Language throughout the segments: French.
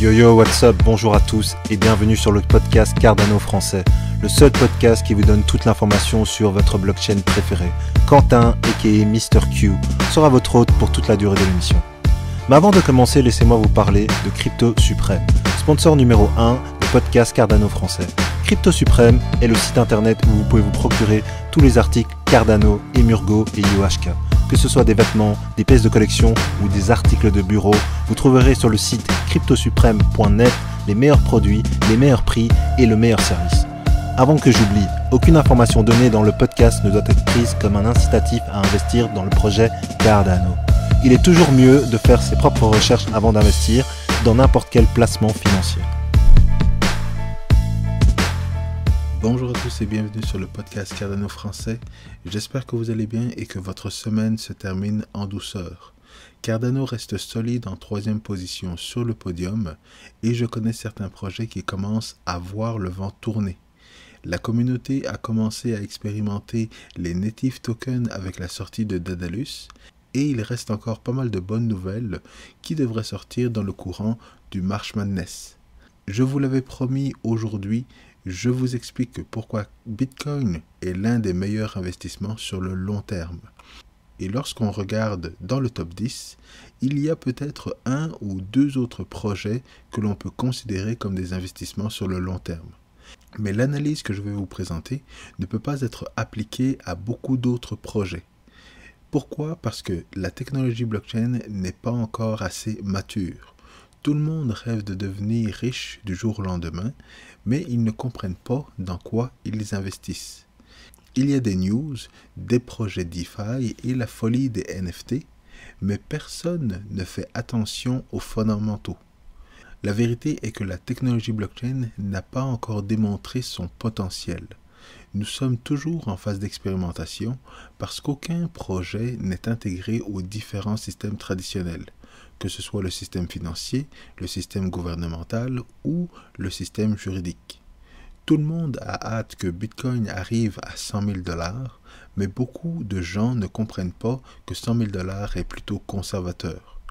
Yo yo, what's up, bonjour à tous et bienvenue sur le podcast Cardano français, le seul podcast qui vous donne toute l'information sur votre blockchain préférée. Quentin, aka Mr. Q, sera votre hôte pour toute la durée de l'émission. Mais avant de commencer, laissez-moi vous parler de Crypto Suprême, sponsor numéro 1 du podcast Cardano français. Crypto Suprême est le site internet où vous pouvez vous procurer tous les articles Cardano, Emurgo et IOHK. Que ce soit des vêtements, des pièces de collection ou des articles de bureau, vous trouverez sur le site cryptosupreme.net les meilleurs produits, les meilleurs prix et le meilleur service. Avant que j'oublie, aucune information donnée dans le podcast ne doit être prise comme un incitatif à investir dans le projet Cardano. Il est toujours mieux de faire ses propres recherches avant d'investir dans n'importe quel placement financier. Bonjour à tous et bienvenue sur le podcast Cardano français. J'espère que vous allez bien et que votre semaine se termine en douceur. Cardano reste solide en 3e position sur le podium et je connais certains projets qui commencent à voir le vent tourner. La communauté a commencé à expérimenter les native tokens avec la sortie de Daedalus et il reste encore pas mal de bonnes nouvelles qui devraient sortir dans le courant du March Madness. Je vous l'avais promis aujourd'hui, je vous explique pourquoi Bitcoin est l'un des meilleurs investissements sur le long terme. Et lorsqu'on regarde dans le top 10, il y a peut-être un ou deux autres projets que l'on peut considérer comme des investissements sur le long terme. Mais l'analyse que je vais vous présenter ne peut pas être appliquée à beaucoup d'autres projets. Pourquoi? Parce que la technologie blockchain n'est pas encore assez mature. Tout le monde rêve de devenir riche du jour au lendemain, mais ils ne comprennent pas dans quoi ils investissent. Il y a des news, des projets DeFi et la folie des NFT, mais personne ne fait attention aux fondamentaux. La vérité est que la technologie blockchain n'a pas encore démontré son potentiel. Nous sommes toujours en phase d'expérimentation parce qu'aucun projet n'est intégré aux différents systèmes traditionnels, que ce soit le système financier, le système gouvernemental ou le système juridique. Tout le monde a hâte que Bitcoin arrive à 100 000 $, mais beaucoup de gens ne comprennent pas que 100 000 $ est plutôt conservateur.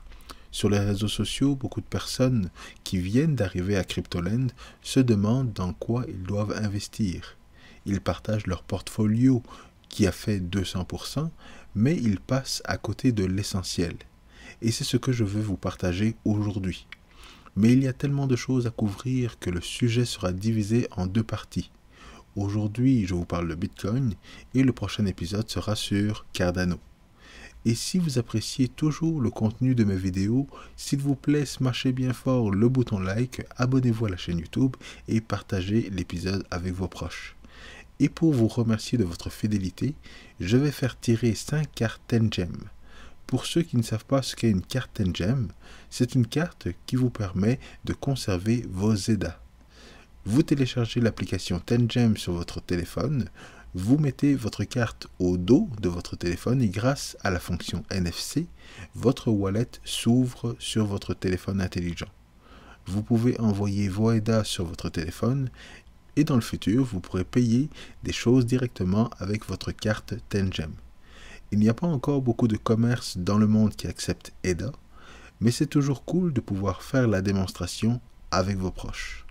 Sur les réseaux sociaux, beaucoup de personnes qui viennent d'arriver à Cryptoland se demandent dans quoi ils doivent investir. Ils partagent leur portfolio qui a fait 200%, mais ils passent à côté de l'essentiel. Et c'est ce que je veux vous partager aujourd'hui. Mais il y a tellement de choses à couvrir que le sujet sera divisé en deux parties. Aujourd'hui, je vous parle de Bitcoin et le prochain épisode sera sur Cardano. Et si vous appréciez toujours le contenu de mes vidéos, s'il vous plaît, smashez bien fort le bouton like, abonnez-vous à la chaîne YouTube et partagez l'épisode avec vos proches. Et pour vous remercier de votre fidélité, je vais faire tirer 5 cartes Tengem. Pour ceux qui ne savent pas ce qu'est une carte Tengem, c'est une carte qui vous permet de conserver vos EDA. Vous téléchargez l'application Tengem sur votre téléphone, vous mettez votre carte au dos de votre téléphone et grâce à la fonction NFC, votre wallet s'ouvre sur votre téléphone intelligent. Vous pouvez envoyer vos EDA sur votre téléphone et dans le futur, vous pourrez payer des choses directement avec votre carte Tengem. Il n'y a pas encore beaucoup de commerces dans le monde qui acceptent EDA, mais c'est toujours cool de pouvoir faire la démonstration avec vos proches.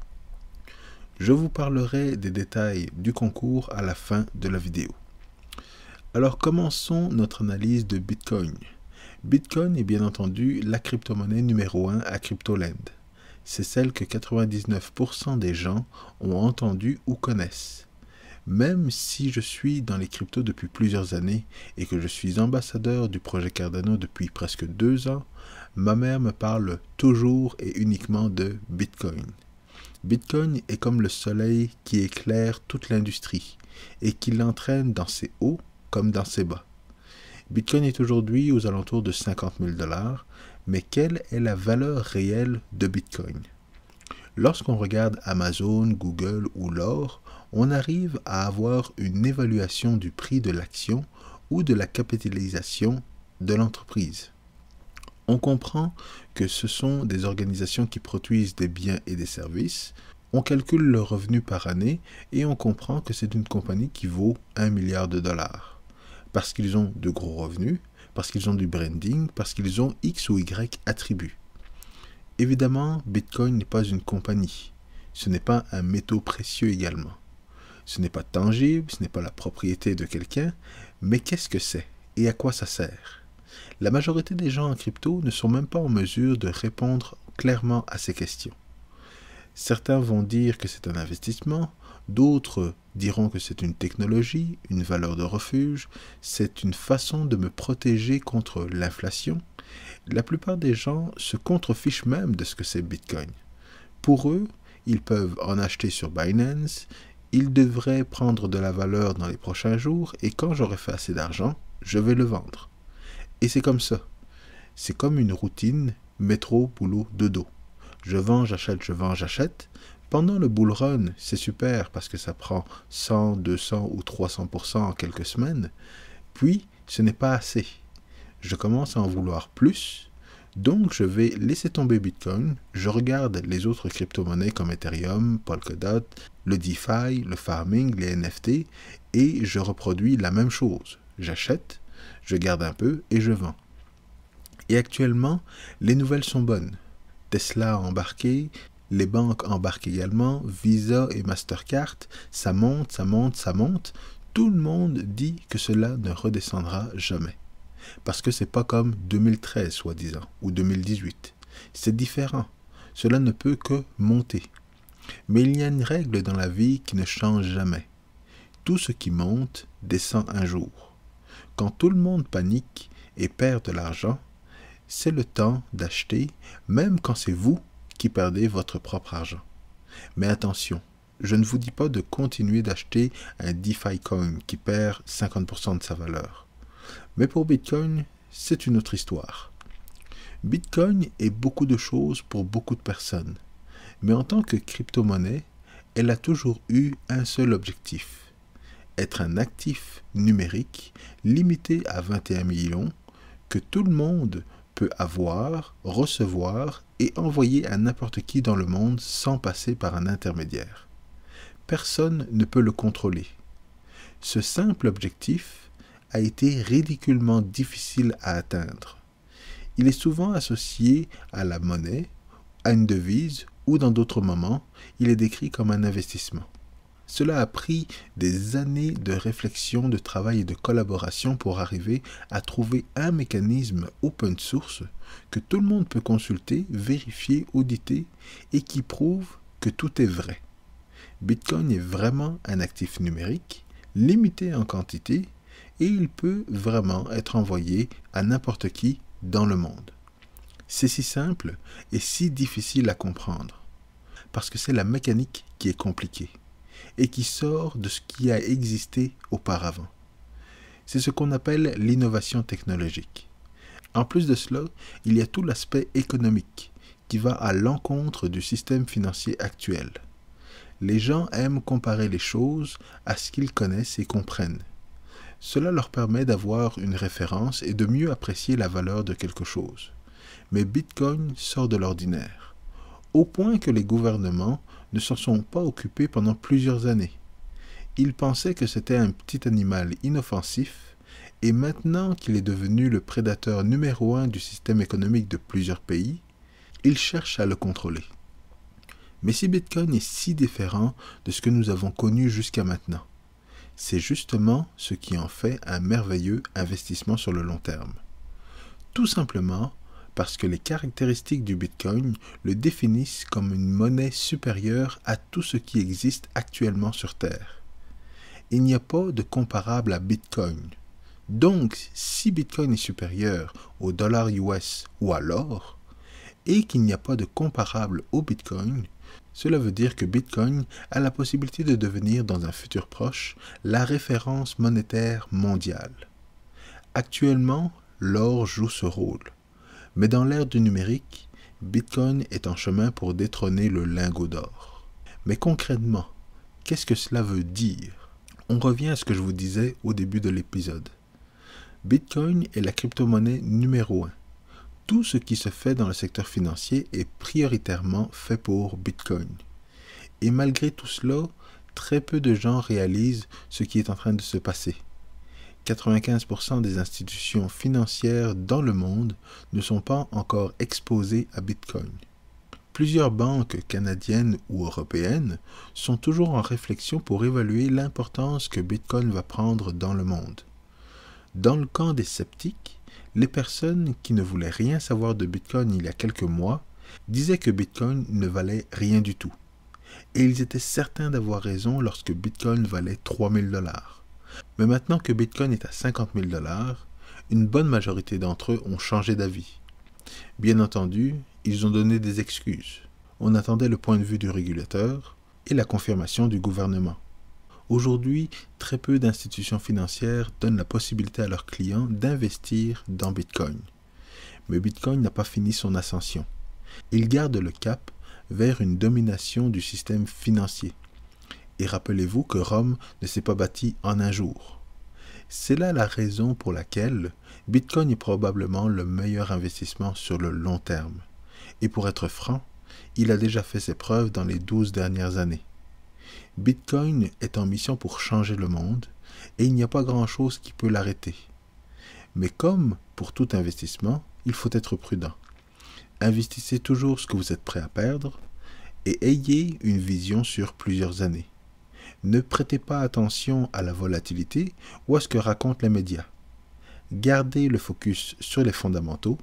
Je vous parlerai des détails du concours à la fin de la vidéo. Alors commençons notre analyse de Bitcoin. Bitcoin est bien entendu la crypto-monnaie numéro 1 à Cryptoland. C'est celle que 99% des gens ont entendue ou connaissent. Même si je suis dans les cryptos depuis plusieurs années et que je suis ambassadeur du projet Cardano depuis presque 2 ans, ma mère me parle toujours et uniquement de Bitcoin. Bitcoin est comme le soleil qui éclaire toute l'industrie et qui l'entraîne dans ses hauts comme dans ses bas. Bitcoin est aujourd'hui aux alentours de 50 000 $, mais quelle est la valeur réelle de Bitcoin? Lorsqu'on regarde Amazon, Google ou l'or, on arrive à avoir une évaluation du prix de l'action ou de la capitalisation de l'entreprise. On comprend que ce sont des organisations qui produisent des biens et des services, on calcule le revenu par année et on comprend que c'est une compagnie qui vaut 1 milliard de $. Parce qu'ils ont de gros revenus, parce qu'ils ont du branding, parce qu'ils ont X ou Y attributs. Évidemment, Bitcoin n'est pas une compagnie. Ce n'est pas un métaux précieux également. Ce n'est pas tangible, ce n'est pas la propriété de quelqu'un, mais qu'est-ce que c'est et à quoi ça sert? La majorité des gens en crypto ne sont même pas en mesure de répondre clairement à ces questions. Certains vont dire que c'est un investissement, d'autres diront que c'est une technologie, une valeur de refuge, c'est une façon de me protéger contre l'inflation. La plupart des gens se contrefichent même de ce que c'est Bitcoin. Pour eux, ils peuvent en acheter sur Binance, ils devraient prendre de la valeur dans les prochains jours et quand j'aurai fait assez d'argent, je vais le vendre. Et c'est comme ça. C'est comme une routine métro, boulot, dodo. Je vends, j'achète, je vends, j'achète. Pendant le bull run, c'est super parce que ça prend 100, 200 ou 300% en quelques semaines. Puis, ce n'est pas assez. Je commence à en vouloir plus. Donc, je vais laisser tomber Bitcoin. Je regarde les autres crypto-monnaies comme Ethereum, Polkadot, le DeFi, le farming, les NFT et je reproduis la même chose. J'achète, je garde un peu et je vends. Et actuellement, les nouvelles sont bonnes. Tesla a embarqué, les banques embarquent également, Visa et Mastercard, ça monte, ça monte, ça monte. Tout le monde dit que cela ne redescendra jamais. Parce que c'est pas comme 2013, soi-disant, ou 2018. C'est différent. Cela ne peut que monter. Mais il y a une règle dans la vie qui ne change jamais. Tout ce qui monte descend un jour. Quand tout le monde panique et perd de l'argent, c'est le temps d'acheter, même quand c'est vous qui perdez votre propre argent. Mais attention, je ne vous dis pas de continuer d'acheter un DeFi coin qui perd 50% de sa valeur. Mais pour Bitcoin, c'est une autre histoire. Bitcoin est beaucoup de choses pour beaucoup de personnes. Mais en tant que crypto-monnaie, elle a toujours eu un seul objectif. Être un actif numérique limité à 21 millions que tout le monde peut avoir, recevoir et envoyer à n'importe qui dans le monde sans passer par un intermédiaire. Personne ne peut le contrôler. Ce simple objectif a été ridiculement difficile à atteindre. Il est souvent associé à la monnaie, à une devise ou dans d'autres moments, il est décrit comme un investissement. Cela a pris des années de réflexion, de travail et de collaboration pour arriver à trouver un mécanisme open source que tout le monde peut consulter, vérifier, auditer et qui prouve que tout est vrai. Bitcoin est vraiment un actif numérique, limité en quantité et il peut vraiment être envoyé à n'importe qui dans le monde. C'est si simple et si difficile à comprendre parce que c'est la mécanique qui est compliquée et qui sort de ce qui a existé auparavant. C'est ce qu'on appelle l'innovation technologique. En plus de cela, il y a tout l'aspect économique qui va à l'encontre du système financier actuel. Les gens aiment comparer les choses à ce qu'ils connaissent et comprennent. Cela leur permet d'avoir une référence et de mieux apprécier la valeur de quelque chose. Mais Bitcoin sort de l'ordinaire, au point que les gouvernements ne s'en sont pas occupés pendant plusieurs années. Ils pensaient que c'était un petit animal inoffensif, et maintenant qu'il est devenu le prédateur numéro 1 du système économique de plusieurs pays, ils cherchent à le contrôler. Mais si Bitcoin est si différent de ce que nous avons connu jusqu'à maintenant, c'est justement ce qui en fait un merveilleux investissement sur le long terme. Tout simplement parce que les caractéristiques du Bitcoin le définissent comme une monnaie supérieure à tout ce qui existe actuellement sur Terre. Il n'y a pas de comparable à Bitcoin. Donc, si Bitcoin est supérieur au dollar US ou à l'or, et qu'il n'y a pas de comparable au Bitcoin, cela veut dire que Bitcoin a la possibilité de devenir dans un futur proche la référence monétaire mondiale. Actuellement, l'or joue ce rôle. Mais dans l'ère du numérique, Bitcoin est en chemin pour détrôner le lingot d'or. Mais concrètement, qu'est-ce que cela veut dire? On revient à ce que je vous disais au début de l'épisode. Bitcoin est la crypto-monnaie numéro 1. Tout ce qui se fait dans le secteur financier est prioritairement fait pour Bitcoin. Et malgré tout cela, très peu de gens réalisent ce qui est en train de se passer. 95% des institutions financières dans le monde ne sont pas encore exposées à Bitcoin. Plusieurs banques canadiennes ou européennes sont toujours en réflexion pour évaluer l'importance que Bitcoin va prendre dans le monde. Dans le camp des sceptiques, les personnes qui ne voulaient rien savoir de Bitcoin il y a quelques mois disaient que Bitcoin ne valait rien du tout. Et ils étaient certains d'avoir raison lorsque Bitcoin valait 3000 $. Mais maintenant que Bitcoin est à 50 000 $, une bonne majorité d'entre eux ont changé d'avis. Bien entendu, ils ont donné des excuses. On attendait le point de vue du régulateur et la confirmation du gouvernement. Aujourd'hui, très peu d'institutions financières donnent la possibilité à leurs clients d'investir dans Bitcoin. Mais Bitcoin n'a pas fini son ascension. Il garde le cap vers une domination du système financier. Et rappelez-vous que Rome ne s'est pas bâtie en un jour. C'est là la raison pour laquelle Bitcoin est probablement le meilleur investissement sur le long terme. Et pour être franc, il a déjà fait ses preuves dans les 12 dernières années. Bitcoin est en mission pour changer le monde et il n'y a pas grand-chose qui peut l'arrêter. Mais comme pour tout investissement, il faut être prudent. Investissez toujours ce que vous êtes prêt à perdre et ayez une vision sur plusieurs années. Ne prêtez pas attention à la volatilité ou à ce que racontent les médias. Gardez le focus sur les fondamentaux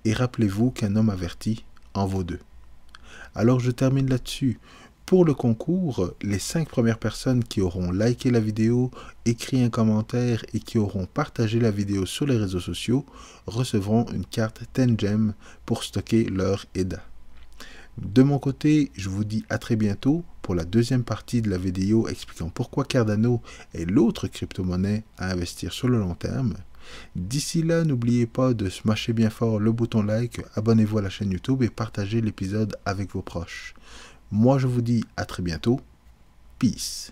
et rappelez-vous qu'un homme averti en vaut deux. Alors je termine là-dessus. Pour le concours, les 5 premières personnes qui auront liké la vidéo, écrit un commentaire et qui auront partagé la vidéo sur les réseaux sociaux recevront une carte 10 Gem pour stocker leur EDA. De mon côté, je vous dis à très bientôt pour la deuxième partie de la vidéo expliquant pourquoi Cardano est l'autre crypto-monnaie à investir sur le long terme. D'ici là, n'oubliez pas de smasher bien fort le bouton like, abonnez-vous à la chaîne YouTube et partagez l'épisode avec vos proches. Moi, je vous dis à très bientôt. Peace.